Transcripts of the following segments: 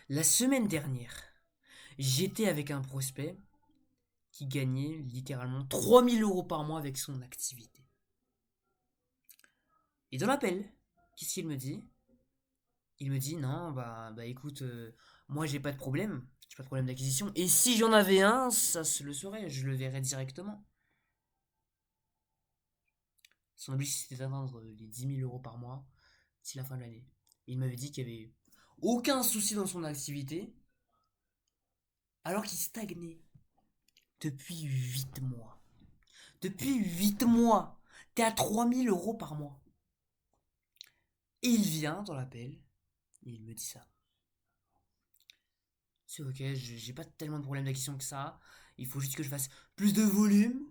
La semaine dernière, j'étais avec un prospect qui gagnait littéralement 3 000 € par mois avec son activité. Et dans l'appel, qu'est-ce qu'il me dit? Il me dit non, bah écoute, moi j'ai pas de problème, j'ai pas de problème d'acquisition. Et si j'en avais un, ça se le saurait, je le verrais directement. Son objectif c'était d'atteindre les 10 000 € par mois d'ici la fin de l'année. Et il m'avait dit qu'il y avait aucun souci dans son activité, alors qu'il stagnait depuis 8 mois. Depuis 8 mois, t'es à 3 000 € par mois. Et il vient dans l'appel, et il me dit ça. C'est ok, j'ai pas tellement de problèmes d'acquisition que ça. Il faut juste que je fasse plus de volume.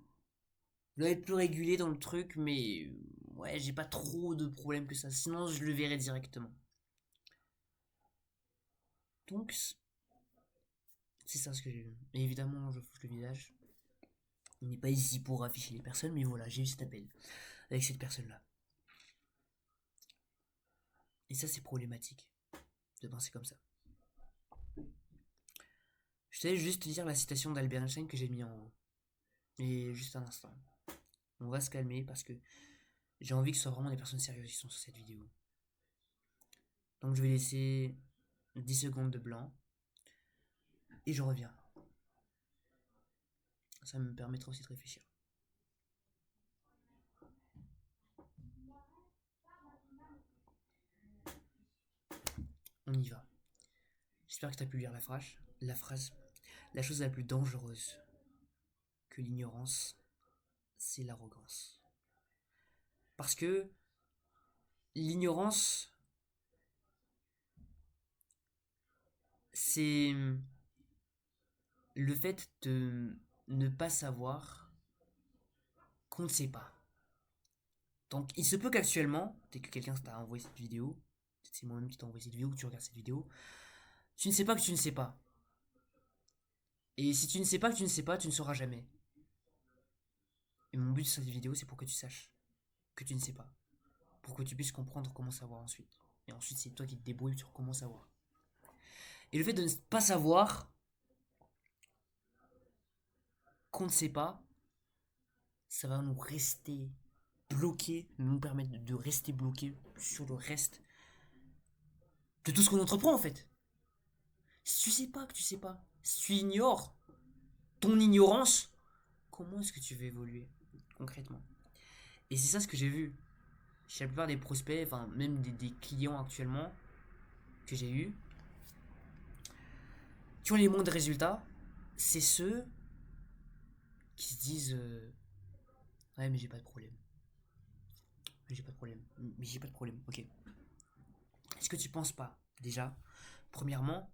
Je dois être plus régulier dans le truc, mais ouais, j'ai pas trop de problèmes que ça. Sinon, je le verrai directement. Donc, c'est ça ce que j'ai vu. Et évidemment, je fouche le visage. Il n'est pas ici pour afficher les personnes, mais voilà, j'ai eu cet appel avec cette personne-là. Et ça, c'est problématique de penser comme ça. Je vais juste te dire la citation d'Albert Einstein que j'ai mis en haut. Et juste un instant. On va se calmer parce que j'ai envie que ce soit vraiment des personnes sérieuses qui sont sur cette vidéo. Donc je vais laisser 10 secondes de blanc. Et je reviens. Ça me permettra aussi de réfléchir. On y va. J'espère que tu as pu lire la phrase. La phrase. La chose la plus dangereuse que l'ignorance, c'est l'arrogance. Parce que l'ignorance, c'est le fait de ne pas savoir qu'on ne sait pas. Donc il se peut qu'actuellement, dès que quelqu'un t'a envoyé cette vidéo, peut-être c'est moi-même qui t'ai envoyé cette vidéo, ou tu regardes cette vidéo, tu ne sais pas que tu ne sais pas. Et si tu ne sais pas que tu ne sais pas, tu ne sauras jamais. Et mon but de cette vidéo, c'est pour que tu saches que tu ne sais pas. Pour que tu puisses comprendre comment savoir ensuite. Et ensuite, c'est toi qui te débrouilles sur comment savoir. Et le fait de ne pas savoir qu'on ne sait pas, ça va nous rester bloqués, nous permettre de rester bloqués sur le reste de tout ce qu'on entreprend en fait. Si tu sais pas que tu sais pas, si tu ignores ton ignorance, comment est-ce que tu vas évoluer concrètement? Et c'est ça ce que j'ai vu chez la plupart des prospects, enfin même des clients actuellement que j'ai eu, qui ont les moins de résultats, c'est ceux qui se disent ouais mais j'ai pas de problème, mais j'ai pas de problème, mais j'ai pas de problème, ok. Est-ce que tu penses pas déjà, premièrement,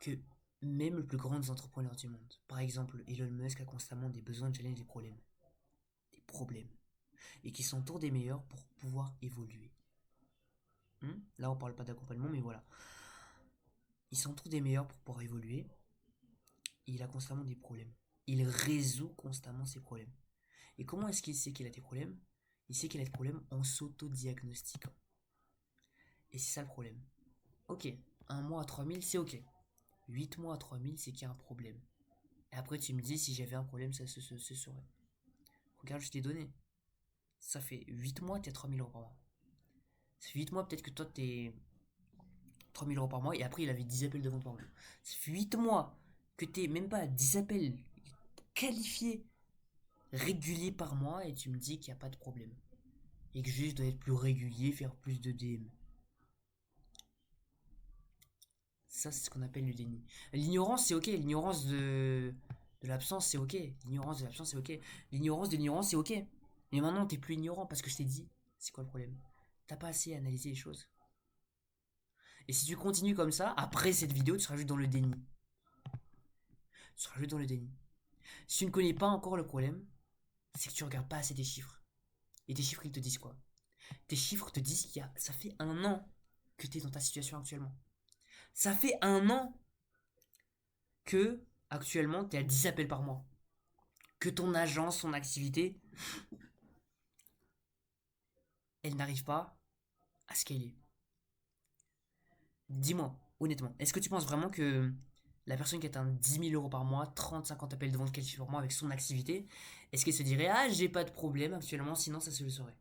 que même les plus grands entrepreneurs du monde, par exemple Elon Musk a constamment des besoins de générer des problèmes, et qui s'entourent des meilleurs pour pouvoir évoluer. Là on parle pas d'accompagnement mais voilà. Il s'entoure des meilleurs pour pouvoir évoluer, et il a constamment des problèmes. Il résout constamment ses problèmes. Et comment est-ce qu'il sait qu'il a des problèmes? Il sait qu'il a des problèmes en s'auto-diagnostiquant. Et c'est ça le problème. Ok, un mois à 3 000 c'est ok. 8 mois à 3 000 c'est qu'il y a un problème. Et après tu me dis si j'avais un problème ça se saurait. Regarde juste les données. Ça fait 8 mois t'es à 3 000 € par mois. Ça fait 8 mois peut-être que toi t'es 3 000 € par mois et après il avait 10 appels de vente par mois. Ça fait 8 mois que t'es même pas à 10 appels qualifiés réguliers par mois et tu me dis qu'il n'y a pas de problème. Et que juste dois être plus régulier, faire plus de DM. Ça, c'est ce qu'on appelle le déni. L'ignorance, c'est ok. L'ignorance de l'absence, c'est ok. L'ignorance de l'absence, c'est ok. L'ignorance de l'ignorance, c'est ok. Mais maintenant, t'es plus ignorant parce que je t'ai dit. C'est quoi le problème? T'as pas assez analysé les choses. Et si tu continues comme ça, après cette vidéo, tu seras juste dans le déni. Tu seras juste dans le déni. Si tu ne connais pas encore le problème, c'est que tu regardes pas assez tes chiffres. Et tes chiffres, ils te disent quoi? Tes chiffres te disent ça fait un an que tu es dans ta situation actuellement. Ça fait un an que, actuellement, tu es à 10 appels par mois. Que ton agence, ton activité, elle n'arrive pas à scaler. Dis-moi, Honnêtement, est-ce que tu penses vraiment que la personne qui atteint 10 000 € par mois, 30-50 appels de vente qualifiés par mois avec son activité, est-ce qu'elle se dirait ah j'ai pas de problème actuellement, sinon ça se le saurait.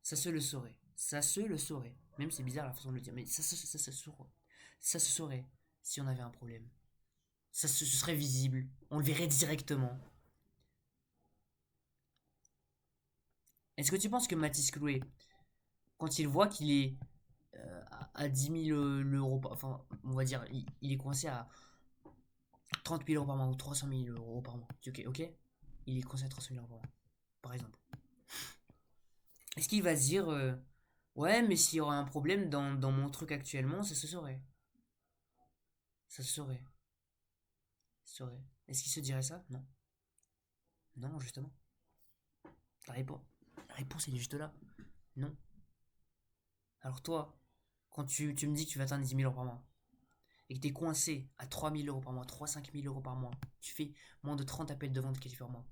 Ça se le saurait. Ça se le saurait. Même si c'est bizarre la façon de le dire, mais ça se saurait. Ça se saurait si on avait un problème. Ce serait visible. On le verrait directement. Est-ce que tu penses que Mathis Clouet, quand il voit qu'il est à 10 000 euros, enfin, on va dire, il est coincé à 30 000 € par mois ou 300 000 € par mois. Ok, ok. Il est coincé à 300 000 € par mois, par exemple. Est-ce qu'il va se dire, ouais, mais s'il y aura un problème dans mon truc actuellement, ça se saurait. Ça se saurait. Ça se saurait. Est-ce qu'il se dirait ça? Non. Non, justement. La réponse, la réponse est juste là. Non. Alors toi, quand tu me dis que tu vas atteindre 10 000 € par mois, et que tu es coincé à 3 000 € par mois, 3-5 000 € par mois, tu fais moins de 30 appels de vente qualifiés par mois.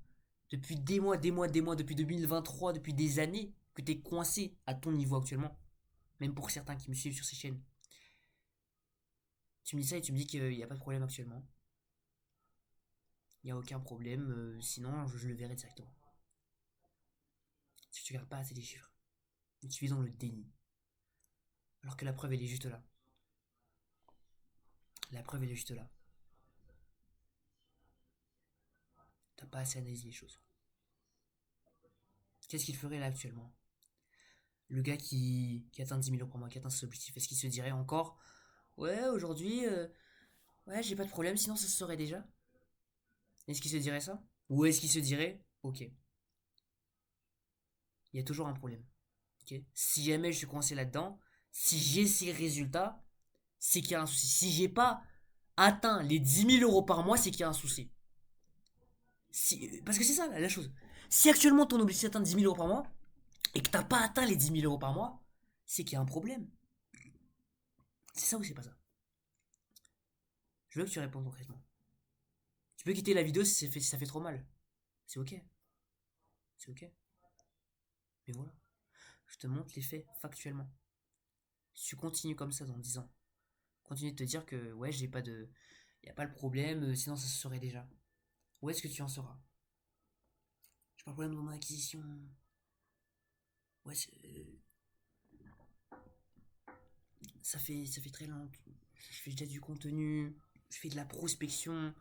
Depuis des mois, depuis 2023, depuis des années, que tu es coincé à ton niveau actuellement, même pour certains qui me suivent sur ces chaînes. Tu me dis ça et tu me dis qu'il n'y a pas de problème actuellement. Il n'y a aucun problème, sinon je le verrai directement. Si tu regardes pas assez les chiffres, tu vis dans le déni. Alors que la preuve, elle est juste là. La preuve, elle est juste là. T'as pas assez analysé les choses. Qu'est-ce qu'il ferait là actuellement? Le gars qui atteint 10 000 € par mois, qui atteint ses objectifs, est-ce qu'il se dirait encore ouais, aujourd'hui, ouais, j'ai pas de problème, sinon ça se saurait déjà? Est-ce qu'il se dirait ça? Ou est-ce qu'il se dirait ok, il y a toujours un problème. Ok, si jamais je suis coincé là-dedans, si j'ai ces résultats, c'est qu'il y a un souci. Si j'ai pas atteint les 10 000 € par mois, c'est qu'il y a un souci. Parce que c'est ça la chose. Si actuellement ton objectif est d'atteindre 10 000 € par mois, et que t'as pas atteint les 10 000 € par mois, c'est qu'il y a un problème. C'est ça ou c'est pas ça? Je veux que tu répondes concrètement. Tu peux quitter la vidéo si ça fait trop mal. C'est ok. C'est ok. Mais voilà. Je te montre les faits factuellement. Si tu continues comme ça dans 10 ans, continue de te dire que ouais, j'ai pas de. Y a pas le problème, sinon ça se saurait déjà. Où est-ce que tu en seras? J'ai pas de problème dans mon acquisition. Ouais, ça fait très lent. Je fais déjà du contenu, je fais de la prospection.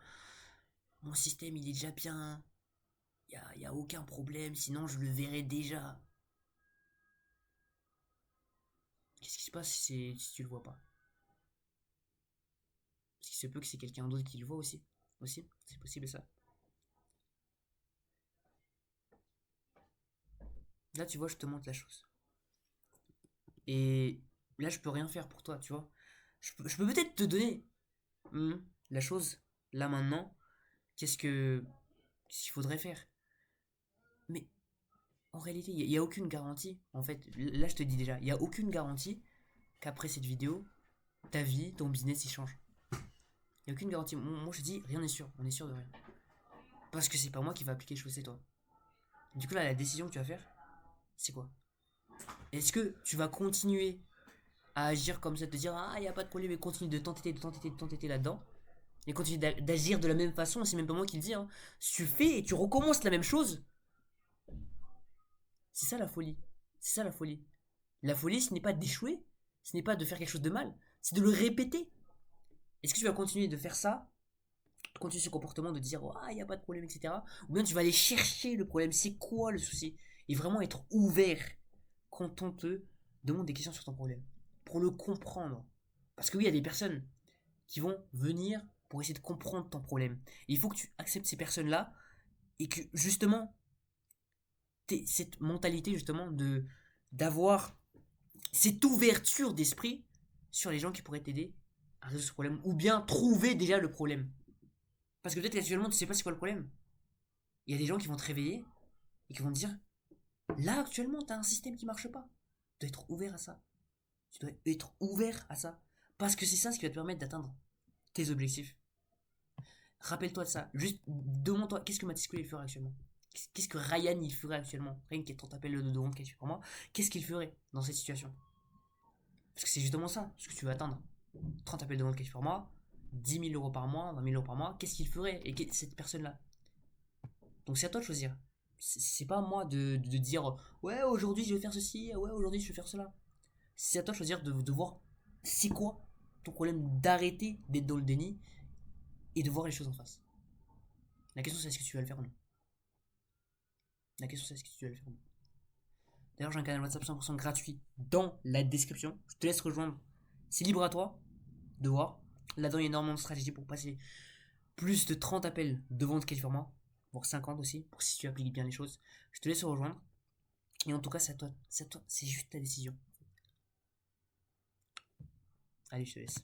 Mon système il est déjà bien. Y a aucun problème, sinon je le verrai déjà. Qu'est-ce qui se passe si tu le vois pas? Parce qu'il se peut que c'est quelqu'un d'autre qui le voit aussi. Aussi, c'est possible ça. Là, tu vois, je te montre la chose. Et là, je peux rien faire pour toi, tu vois. Je peux peut-être te donner la chose, là maintenant. Qu'est-ce qu'il faudrait faire? Mais en réalité, il n'y a aucune garantie. En fait, là, je te dis déjà, il n'y a aucune garantie qu'après cette vidéo, ta vie, ton business, il change. Il n'y a aucune garantie. Moi, je dis, rien n'est sûr. On est sûr de rien. Parce que c'est pas moi qui va appliquer les choses, c'est toi. Du coup, là, la décision que tu vas faire, c'est quoi? Est-ce que tu vas continuer à agir comme ça, de te dire ah, il n'y a pas de problème, et continue de t'entêter, de t'entêter, de t'entêter là-dedans, et continue d'agir de la même façon, c'est même pas moi qui le dis, hein. Si tu fais et tu recommences la même chose, c'est ça la folie. C'est ça la folie. La folie, ce n'est pas d'échouer, ce n'est pas de faire quelque chose de mal, c'est de le répéter. Est-ce que tu vas continuer de faire ça, continuer ce comportement de dire ah, il n'y a pas de problème, etc. Ou bien tu vas aller chercher le problème, c'est quoi le souci, et vraiment être ouvert quand on te demande des questions sur ton problème, pour le comprendre. Parce que oui, il y a des personnes qui vont venir pour essayer de comprendre ton problème. Et il faut que tu acceptes ces personnes-là et que justement, t'aies cette mentalité justement de d'avoir cette ouverture d'esprit sur les gens qui pourraient t'aider à résoudre ce problème ou bien trouver déjà le problème. Parce que peut-être qu'actuellement tu sais pas c'est quoi le problème. Il y a des gens qui vont te réveiller et qui vont te dire là actuellement tu as un système qui marche pas. Tu dois être ouvert à ça. Tu dois être ouvert à ça. Parce que c'est ça ce qui va te permettre d'atteindre tes objectifs. Rappelle-toi de ça. Juste demande-toi qu'est-ce que Mathis Coulier ferait actuellement. Qu'est-ce que Ryan il ferait actuellement. Ryan qui est 30 appels de honte pour moi. Qu'est-ce qu'il ferait dans cette situation? Parce que c'est justement ça ce que tu veux atteindre. 30 appels de vente cash par mois, 10 000 euros par mois, 20 000 euros par mois, qu'est-ce qu'il ferait et cette personne-là? Donc c'est à toi de choisir. C'est pas à moi de dire ouais aujourd'hui je vais faire ceci, ouais aujourd'hui je vais faire cela. C'est à toi de choisir de voir c'est quoi ton problème, d'arrêter d'être dans le déni et de voir les choses en face. La question c'est est-ce que tu vas le faire ou non. La question c'est est-ce que tu vas le faire ou non. D'ailleurs j'ai un canal WhatsApp 100% gratuit dans la description. Je te laisse rejoindre. C'est libre à toi de voir. Là-dedans il y a énormément de stratégies pour passer plus de 30 appels de vente qualifiés par mois, voire 50 aussi, pour si tu appliques bien les choses. Je te laisse rejoindre. Et en tout cas, c'est à toi, c'est juste ta décision. Allez, je te laisse.